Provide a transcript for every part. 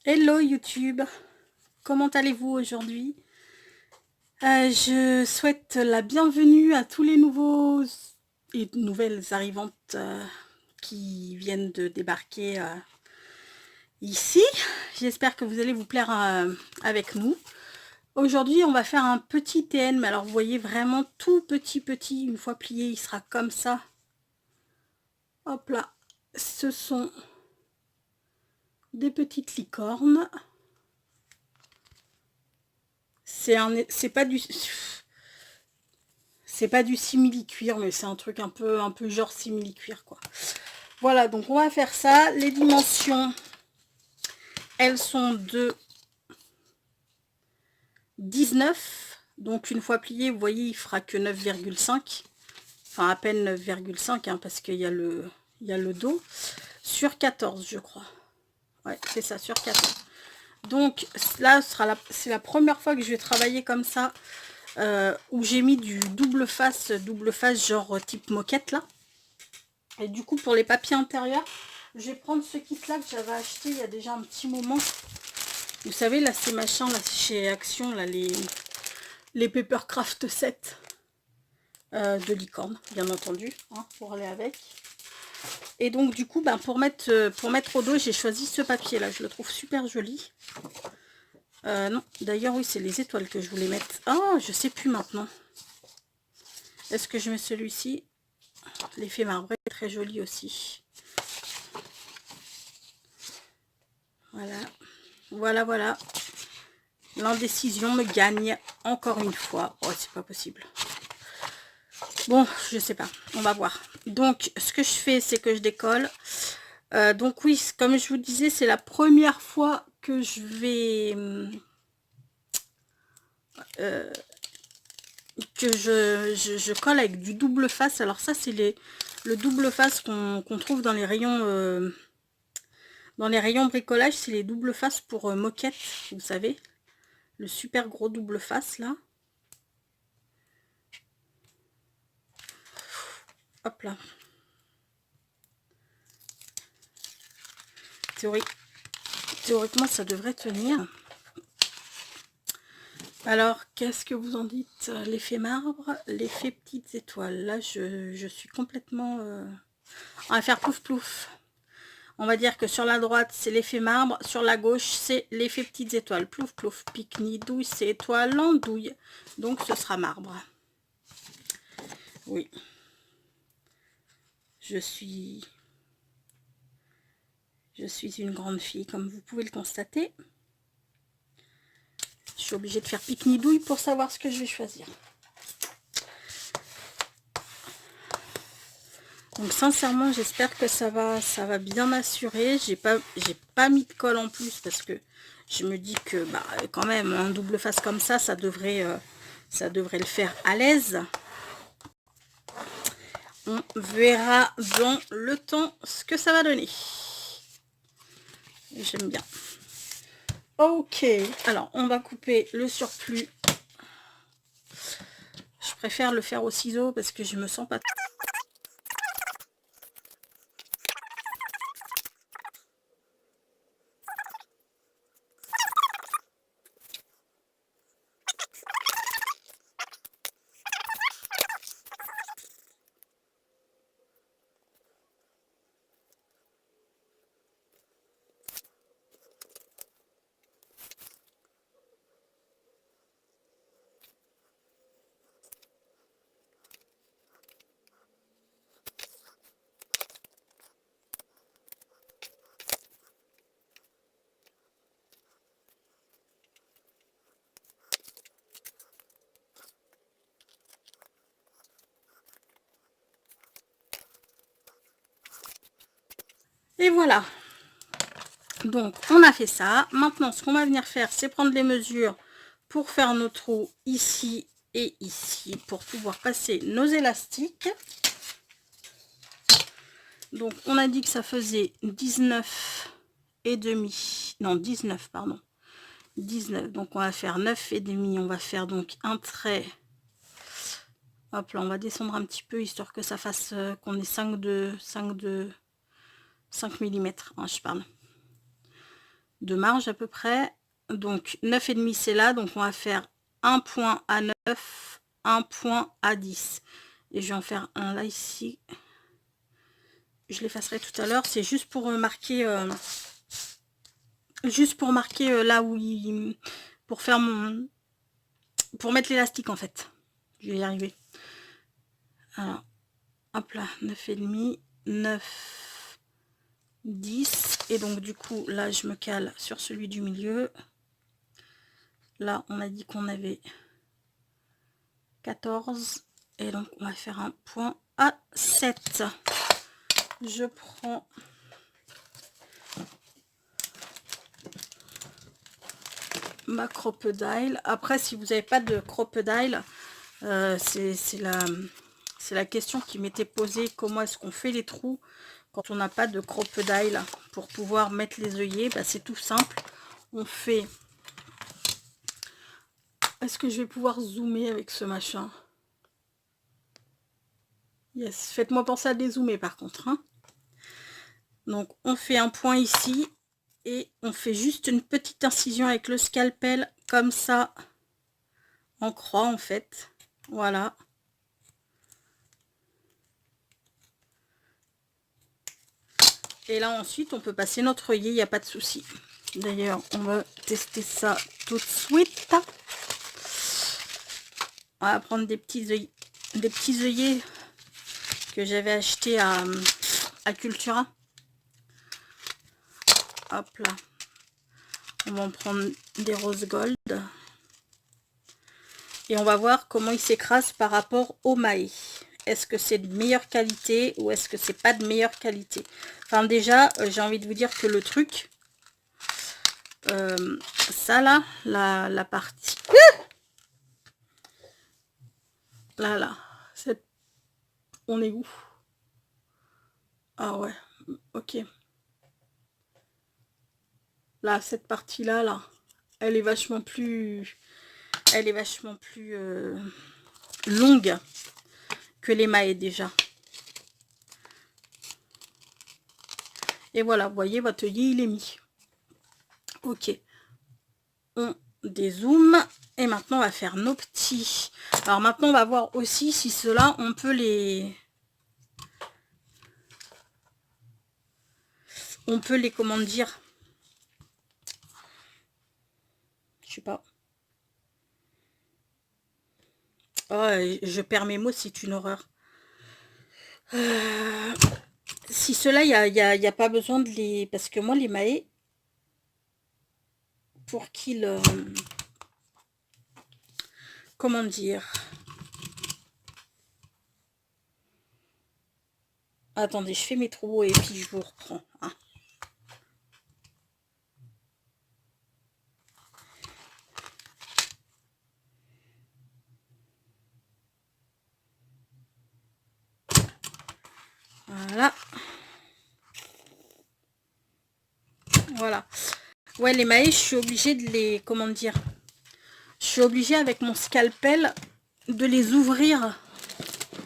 Hello YouTube, comment allez-vous aujourd'hui? Je souhaite la bienvenue à tous les nouveaux et nouvelles arrivantes qui viennent de débarquer ici. J'espère que vous allez vous plaire avec nous. Aujourd'hui, on va faire un petit TN, mais alors vous voyez vraiment tout petit, une fois plié, il sera comme ça. Hop là, ce sont des petites licornes. C'est pas du simili-cuir, mais c'est un truc un peu genre simili-cuir, quoi. Voilà, donc on va faire ça. Les dimensions, elles sont de 19. Donc une fois plié, vous voyez, il fera que 9,5. Enfin, à peine 9,5, hein, parce qu'il y a le dos. Sur 14, je crois. Ouais, c'est ça, sur 14. Donc là, c'est la première fois que je vais travailler comme ça, où j'ai mis du double face genre type moquette, là. Et du coup, pour les papiers intérieurs, je vais prendre ce kit-là que j'avais acheté il y a déjà un petit moment. Vous savez, là, ces machins, là, chez Action, là, les Papercraft 7 de licorne, bien entendu, hein, pour aller avec. Et donc, du coup, ben, pour mettre au dos, j'ai choisi ce papier-là. Je le trouve super joli. Non, d'ailleurs, oui, c'est les étoiles que je voulais mettre. Oh, je sais plus maintenant. Est-ce que je mets celui-ci? L'effet marbré est très joli aussi. Voilà. Voilà. L'indécision me gagne encore une fois. Oh, c'est pas possible. Bon, je sais pas. On va voir. Donc, ce que je fais, c'est que je décolle. Donc oui, comme je vous disais, c'est la première fois que je vais... que je colle avec du double face. Alors ça, c'est le double face qu'on trouve dans les rayons... dans les rayons bricolage, c'est les doubles faces pour moquette, vous savez. Le super gros double face, là. Hop là. Théoriquement, ça devrait tenir. Alors, qu'est-ce que vous en dites? L'effet marbre, l'effet petites étoiles. Là, je suis complètement... On va faire plouf plouf. On va dire que sur la droite, c'est l'effet marbre. Sur la gauche, c'est l'effet petites étoiles. Plouf plouf, pique-ni, douille, c'est étoile, andouille. Donc, ce sera marbre. Oui. Je suis une grande fille, comme vous pouvez le constater. Je suis obligée de faire pique-ni-douille pour savoir ce que je vais choisir. Donc sincèrement, j'espère que ça va bien m'assurer. J'ai pas mis de colle en plus parce que je me dis que bah quand même un double face comme ça devrait le faire à l'aise. On verra dans le temps ce que ça va donner. J'aime bien. Ok, alors on va couper le surplus. Je préfère le faire au ciseau parce que je me sens pas... Et voilà. Donc, on a fait ça. Maintenant, ce qu'on va venir faire, c'est prendre les mesures pour faire nos trous ici et ici, pour pouvoir passer nos élastiques. Donc, on a dit que ça faisait 19 et demi. Non, 19, pardon. 19. Donc, on va faire 9 et demi. On va faire donc un trait. Hop là, on va descendre un petit peu, histoire que ça fasse, qu'on ait 5 mm, hein, je parle. de marge à peu près. Donc 9,5 c'est là, donc on va faire un point à 9, un point à 10. Et je vais en faire un là ici. Je l'effacerai tout à l'heure, c'est juste pour marquer là où il... pour faire mon... pour mettre l'élastique en fait. Je vais y arriver. Alors, hop là, 9,5, 9, 10. Et donc du coup, là, je me cale sur celui du milieu. Là, on a dit qu'on avait 14. Et donc, on va faire un point à 7. Je prends... ma crocodile. Après, si vous n'avez pas de crocodile, c'est la question qui m'était posée. Comment est-ce qu'on fait les trous quand on n'a pas de crocodile pour pouvoir mettre les œillets? Bah, c'est tout simple. On fait... Est-ce que je vais pouvoir zoomer avec ce machin? Yes, faites-moi penser à dézoomer par contre. Hein. Donc, on fait un point ici. Et on fait juste une petite incision avec le scalpel, comme ça, en croix en fait. Voilà. Et là ensuite, on peut passer notre œillet, il n'y a pas de souci. D'ailleurs, on va tester ça tout de suite. On va prendre des petits œillets que j'avais achetés à Cultura. Hop là. On va en prendre des rose gold. Et on va voir comment il s'écrase par rapport au maïs. Est-ce que c'est de meilleure qualité ou est-ce que c'est pas de meilleure qualité? Enfin déjà, j'ai envie de vous dire que le truc, ça là, la partie... Là, on est où? Ah ouais, ok. Là, cette partie-là, là, elle est vachement plus... Elle est vachement plus longue que les mailles déjà. Et voilà, vous voyez, votre œillet, il est mis. Ok. On dézoome. Et maintenant, on va faire nos petits. Alors maintenant, on va voir aussi si ceux-là, on peut les... comment dire? Je sais pas. Oh, je perds mes mots, c'est une horreur. Si ceux-là, il y a pas besoin de les... Parce que moi, les mailles, pour qu'ils... comment dire? Attendez, je fais mes trous et puis je vous reprends. Hein. Voilà. Voilà. Ouais, les mailles, je suis obligée de les... Comment dire? Je suis obligée avec mon scalpel de les ouvrir.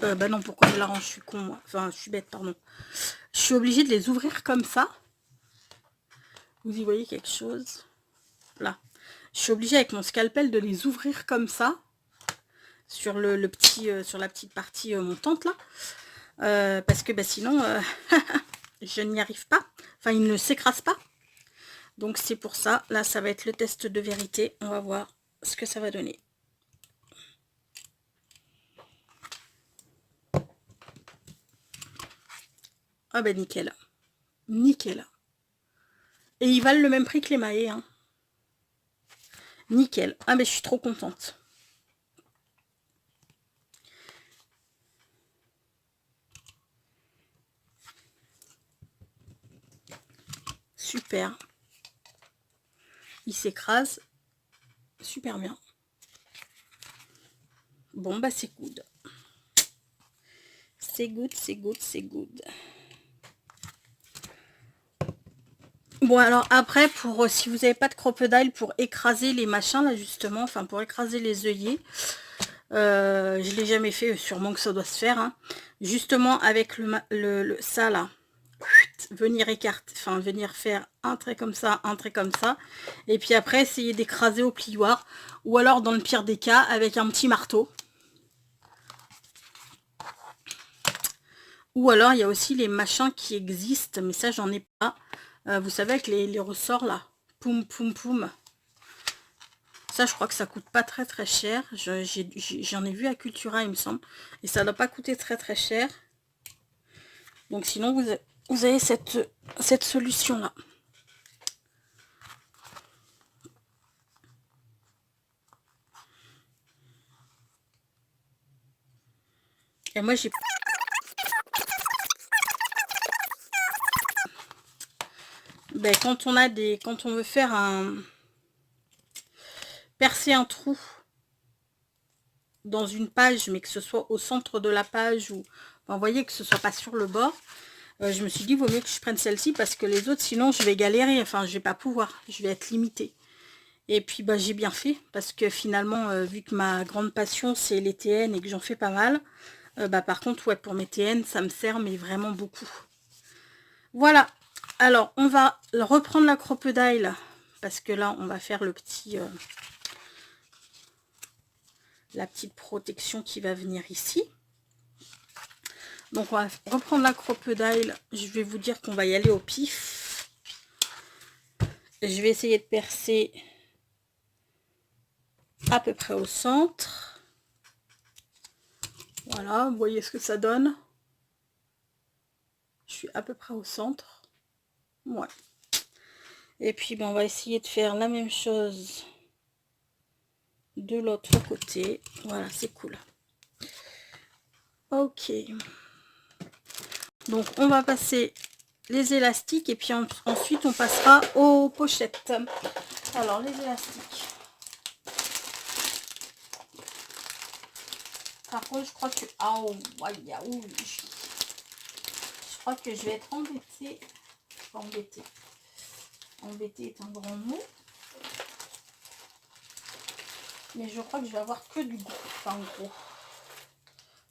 Bah non, pourquoi je l'arrange? Je suis con, moi. Enfin, je suis bête, pardon. Je suis obligée de les ouvrir comme ça. Vous y voyez quelque chose? Là. Je suis obligée avec mon scalpel de les ouvrir comme ça. Sur le petit, sur la petite partie montante, là. Parce que bah, sinon, je n'y arrive pas. Enfin, il ne s'écrase pas. Donc, c'est pour ça. Là, ça va être le test de vérité. On va voir ce que ça va donner. Ah ben nickel. Nickel. Et ils valent le même prix que les maillets. Hein. Nickel. Ah ben je suis trop contente. Super. Il s'écrase. Super bien. Bon bah c'est good. C'est good, c'est good, c'est good. Bon alors après, pour si vous n'avez pas de crocodile pour écraser les machins là justement, enfin pour écraser les œillets, je l'ai jamais fait, sûrement que ça doit se faire. Hein. Justement avec ça là, venir écarter, enfin venir faire un trait comme ça, un trait comme ça, et puis après essayer d'écraser au plioir, ou alors dans le pire des cas avec un petit marteau. Ou alors il y a aussi les machins qui existent, mais ça j'en ai pas. Vous savez, avec les ressorts là, poum poum poum. Ça je crois que ça coûte pas très très cher. J'en ai vu à Cultura il me semble, et ça doit pas coûter très très cher. Donc sinon vous avez cette solution là. Et moi j'ai... Ben, quand on veut faire percer un trou dans une page, mais que ce soit au centre de la page, ou enfin, vous voyez, que ce soit pas sur le bord, je me suis dit, vaut mieux que je prenne celle-ci, parce que les autres, sinon je vais galérer, enfin je vais pas pouvoir, je vais être limitée. Et puis bah j'ai bien fait, parce que finalement, vu que ma grande passion c'est les TN et que j'en fais pas mal, bah par contre ouais, pour mes TN ça me sert mais vraiment beaucoup. Voilà, alors on va reprendre la crocodile, parce que là on va faire le petit la petite protection qui va venir ici. Donc on va reprendre la crocodile. Je vais vous dire qu'on va y aller au pif. Je vais essayer de percer à peu près au centre. Voilà, vous voyez ce que ça donne. Je suis à peu près au centre. Ouais. Et puis ben, on va essayer de faire la même chose de l'autre côté. Voilà, c'est cool. Ok. Donc on va passer les élastiques et puis ensuite on passera aux pochettes. Alors les élastiques. Par contre je crois que... Oh, je crois que je vais être embêtée. Pas embêtée. Embêtée est un grand mot. Mais je crois que je vais avoir que du gros. Enfin gros.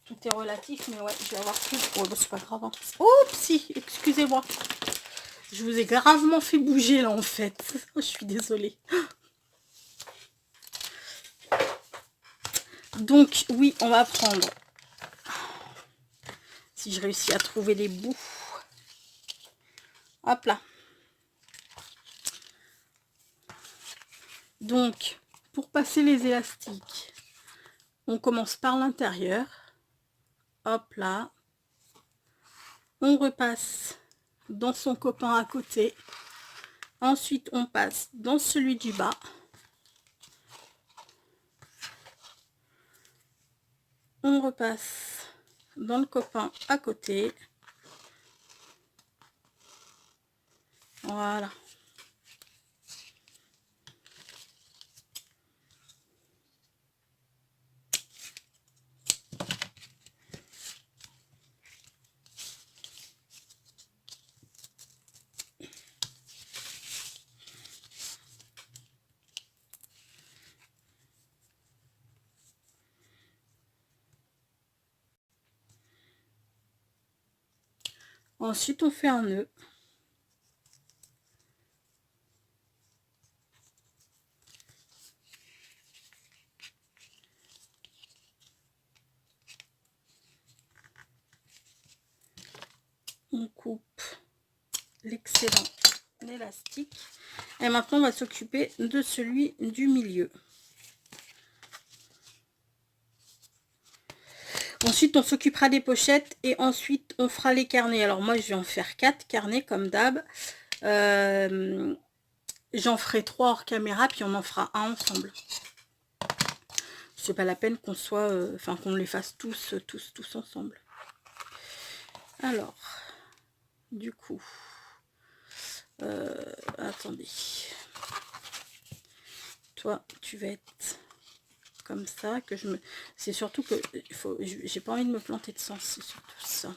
Tout est relatif, mais ouais, je vais avoir que du gros. Bah, c'est pas grave. Hein. Oups, si, excusez-moi. Je vous ai gravement fait bouger là en fait. Je suis désolée. Donc oui, on va prendre, si je réussis à trouver les bouts, hop là. Donc pour passer les élastiques, on commence par l'intérieur, hop là, on repasse dans son copain à côté, ensuite on passe dans celui du bas, on repasse dans le copain à côté, voilà. Ensuite on fait un nœud. On coupe l'excédent d'élastique. Et maintenant on va s'occuper de celui du milieu. Ensuite, on s'occupera des pochettes et ensuite, on fera les carnets. Alors, moi, je vais en faire 4 carnets comme d'hab. J'en ferai 3 hors caméra, puis on en fera un ensemble. C'est pas la peine qu'on soit... Enfin, qu'on les fasse tous ensemble. Alors, du coup... attendez. Toi, tu vas être... comme ça, que je me... C'est surtout que... j'ai pas envie de me planter de sens, c'est surtout ça.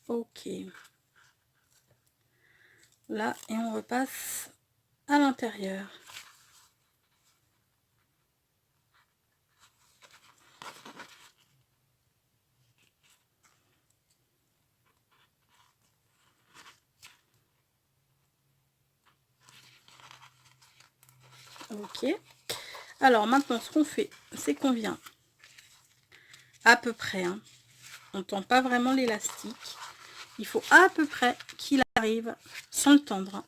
Ok. Là, et on repasse à l'intérieur. Ok. Alors maintenant, ce qu'on fait, c'est qu'on vient à peu près, hein, on ne tend pas vraiment l'élastique. Il faut à peu près qu'il arrive sans le tendre. Hein.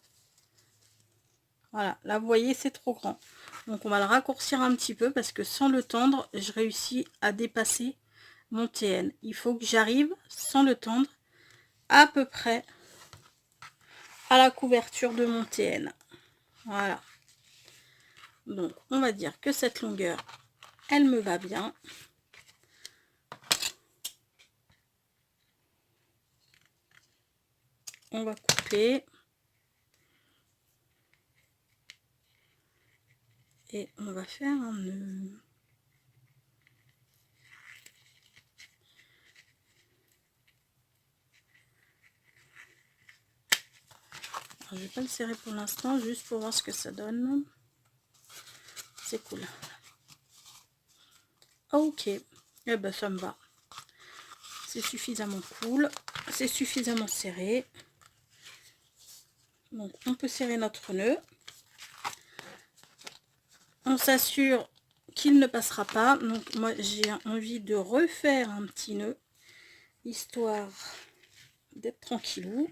Voilà, là vous voyez, c'est trop grand. Donc on va le raccourcir un petit peu parce que sans le tendre, je réussis à dépasser mon TN. Il faut que j'arrive sans le tendre à peu près à la couverture de mon TN. Voilà. Donc on va dire que cette longueur, elle me va bien. On va couper. Et on va faire un nœud. Alors, je vais pas le serrer pour l'instant, juste pour voir ce que ça donne. C'est cool. Ok, et ben ça me va. C'est suffisamment cool, c'est suffisamment serré. Donc on peut serrer notre nœud. On s'assure qu'il ne passera pas. Donc moi j'ai envie de refaire un petit nœud, histoire d'être tranquillou.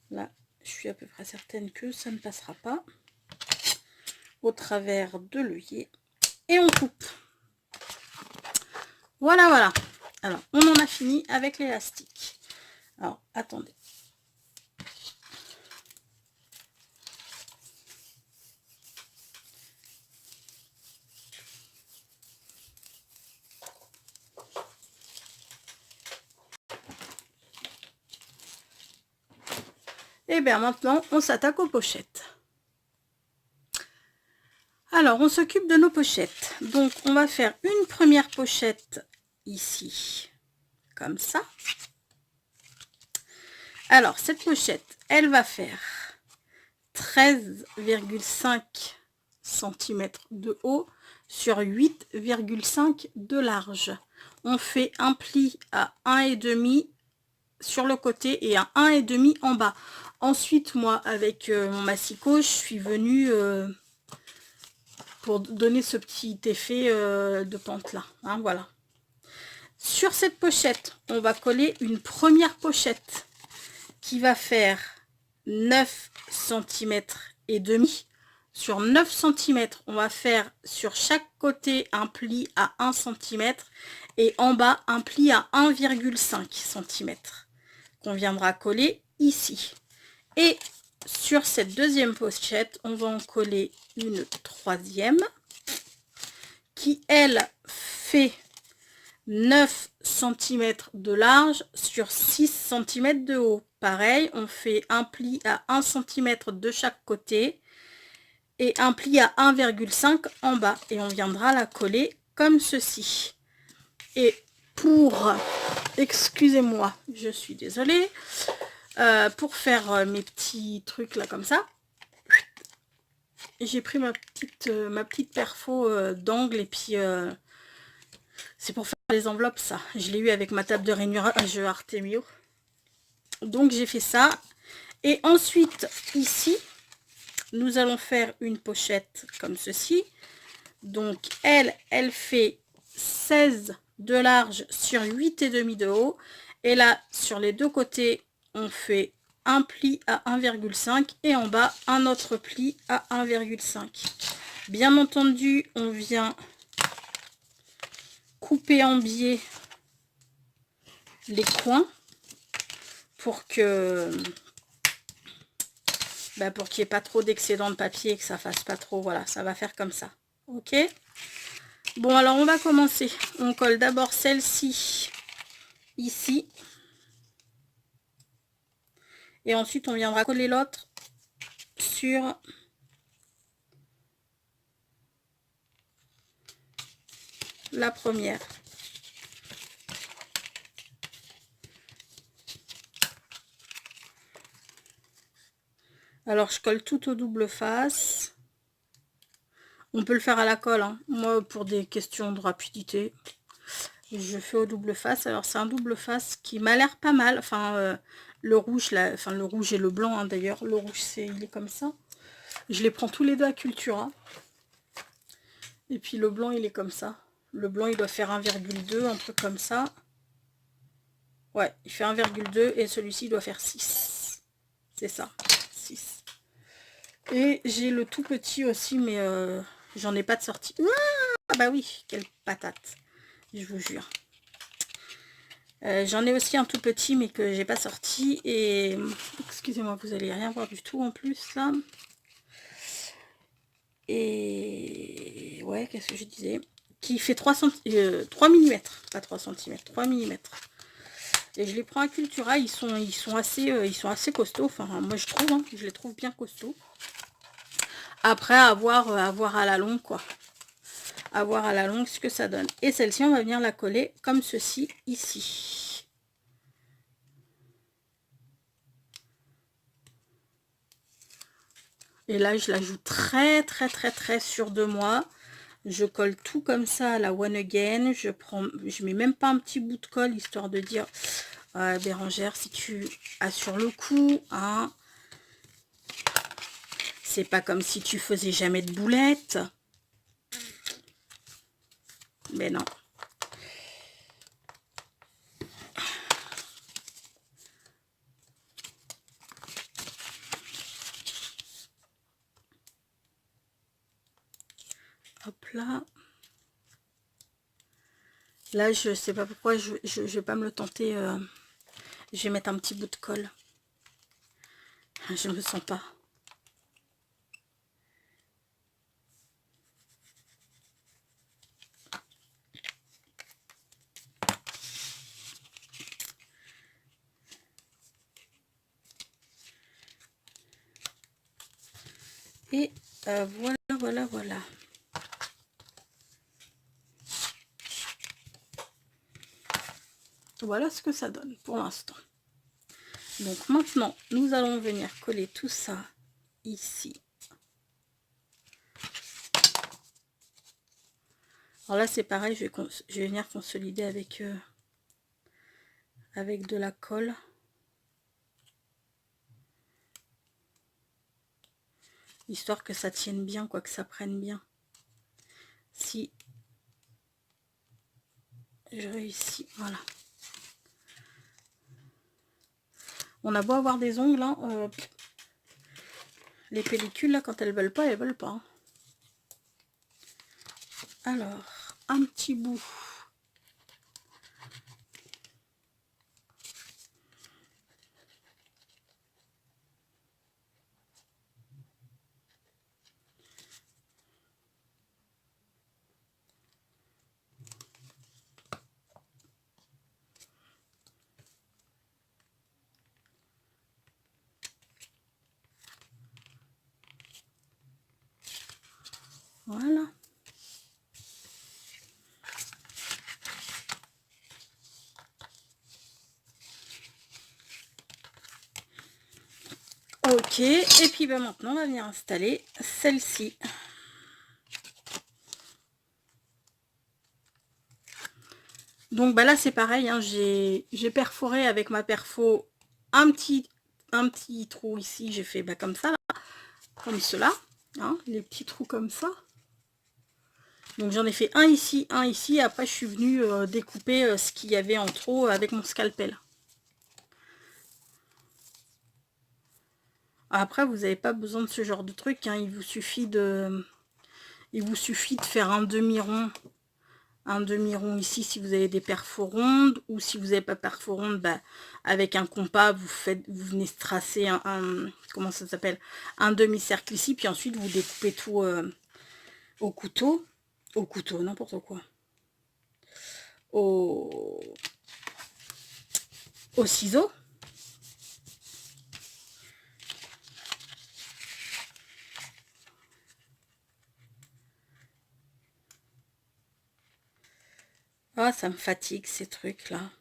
Là, je suis à peu près certaine que ça ne passera pas au travers de l'œillet. Et on coupe. Voilà, voilà. Alors, on en a fini avec l'élastique. Alors, attendez. Et bien maintenant, on s'attaque aux pochettes. Alors, on s'occupe de nos pochettes. Donc, on va faire une première pochette ici, comme ça. Alors, cette pochette, elle va faire 13,5 cm de haut sur 8,5 de large. On fait un pli à 1,5 sur le côté et à 1,5 en bas. Ensuite, moi, avec mon massicot, je suis venue pour donner ce petit effet de pente là. Hein, voilà. Sur cette pochette, on va coller une première pochette qui va faire 9 cm et demi. Sur 9 cm, on va faire sur chaque côté un pli à 1 cm et en bas un pli à 1,5 cm qu'on viendra coller ici. Et sur cette deuxième pochette, on va en coller une troisième qui, elle, fait 9 cm de large sur 6 cm de haut. Pareil, on fait un pli à 1 cm de chaque côté et un pli à 1,5 en bas. Et on viendra la coller comme ceci. Et pour, excusez-moi, je suis désolée, pour faire mes petits trucs là comme ça, j'ai pris ma petite perfo d'angle et puis c'est pour faire les enveloppes ça. Je l'ai eu avec ma table de rainurage Artemio. Donc j'ai fait ça. Et ensuite ici, nous allons faire une pochette comme ceci. Donc elle fait 16 de large sur 8,5 de haut. Et là, sur les deux côtés, on fait un pli à 1,5 et en bas, un autre pli à 1,5. Bien entendu, on vient couper en biais les coins pour que pour qu'il n'y ait pas trop d'excédent de papier et que ça fasse pas trop. Voilà, ça va faire comme ça. Ok. Bon, alors on va commencer. On colle d'abord celle-ci ici. Et ensuite, on viendra coller l'autre sur la première. Alors, je colle tout au double face. On peut le faire à la colle. Hein. Moi, pour des questions de rapidité, je fais au double face. Alors, c'est un double face qui m'a l'air pas mal. Enfin, le rouge, là, enfin, le rouge et le blanc, hein, d'ailleurs. Le rouge, il est comme ça. Je les prends tous les deux à Cultura. Et puis le blanc, il est comme ça. Le blanc, il doit faire 1,2, un truc comme ça. Ouais, il fait 1,2 et celui-ci doit faire 6. C'est ça, 6. Et j'ai le tout petit aussi, mais j'en ai pas de sortie. Ah bah oui, quelle patate, je vous jure. J'en ai aussi un tout petit, mais que j'ai pas sorti. Et excusez-moi, vous allez rien voir du tout en plus là. Et ouais, qu'est-ce que je disais? Qui fait 3 mm, pas 3 cm, 3 mm. Et je les prends à Cultura, ils sont assez costauds. Enfin, moi je trouve, hein, je les trouve bien costauds. Après, à voir à la longue, quoi. À voir à la longue ce que ça donne. Et celle-ci, on va venir la coller comme ceci, ici. Et là, je la joue très, très, très, très sûre de moi. Je colle tout comme ça à la One Again. Je mets même pas un petit bout de colle, histoire de dire, Bérangère, si tu as sur le coup, hein, c'est pas comme si tu faisais jamais de boulettes. Mais non. Hop là. Là, je sais pas pourquoi, je vais pas me le tenter. Je vais mettre un petit bout de colle. Je me sens pas. Et voilà, voilà, voilà. Voilà ce que ça donne pour l'instant. Donc maintenant, nous allons venir coller tout ça ici. Alors là, c'est pareil, je vais venir consolider avec de la colle. Histoire que ça tienne bien, quoi, que ça prenne bien. Si je réussis, voilà. On a beau avoir des ongles, hein, les pellicules, là, quand elles veulent pas, elles veulent pas. Hein. Alors, un petit bout. Voilà. Ok, et puis ben, maintenant on va venir installer celle-ci. Donc bah là c'est pareil, hein, j'ai perforé avec ma perfo un petit trou ici, j'ai fait bah, comme ça, là, comme cela, hein, les petits trous comme ça. Donc j'en ai fait un ici, après je suis venue découper ce qu'il y avait en trop avec mon scalpel. Après vous n'avez pas besoin de ce genre de truc, hein, il vous suffit de faire un demi-rond ici si vous avez des perfos rondes, ou si vous n'avez pas perfos rondes, bah, avec un compas vous venez tracer comment ça s'appelle, un demi-cercle ici, puis ensuite vous découpez tout au couteau, n'importe quoi, au ciseau. Ah, ça me fatigue ces trucs là.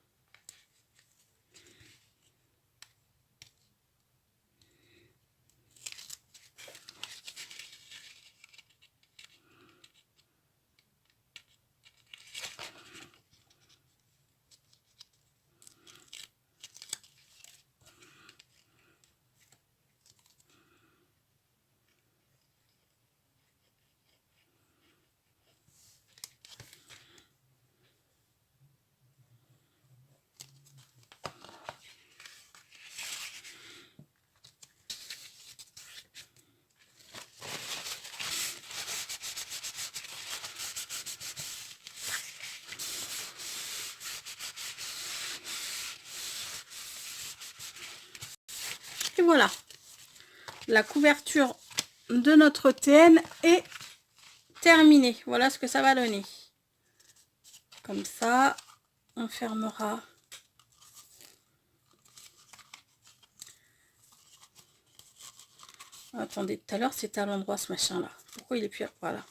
voilà, la couverture de notre TN est terminée. Voilà ce que ça va donner. Comme ça, on fermera. Attendez, tout à l'heure c'était à l'endroit ce machin là. Pourquoi il est plus... Voilà.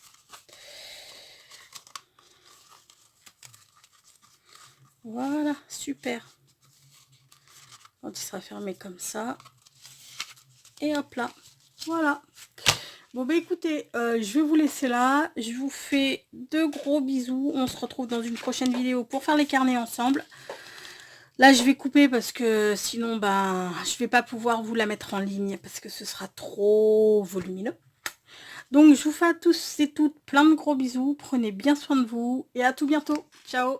Voilà, super. Quand il sera fermé comme ça. Et hop là. Voilà. Bon bah écoutez, je vais vous laisser là. Je vous fais de gros bisous. On se retrouve dans une prochaine vidéo pour faire les carnets ensemble. Là je vais couper parce que sinon ben je vais pas pouvoir vous la mettre en ligne parce que ce sera trop volumineux. Donc je vous fais à tous et toutes plein de gros bisous. Prenez bien soin de vous et à tout bientôt. Ciao.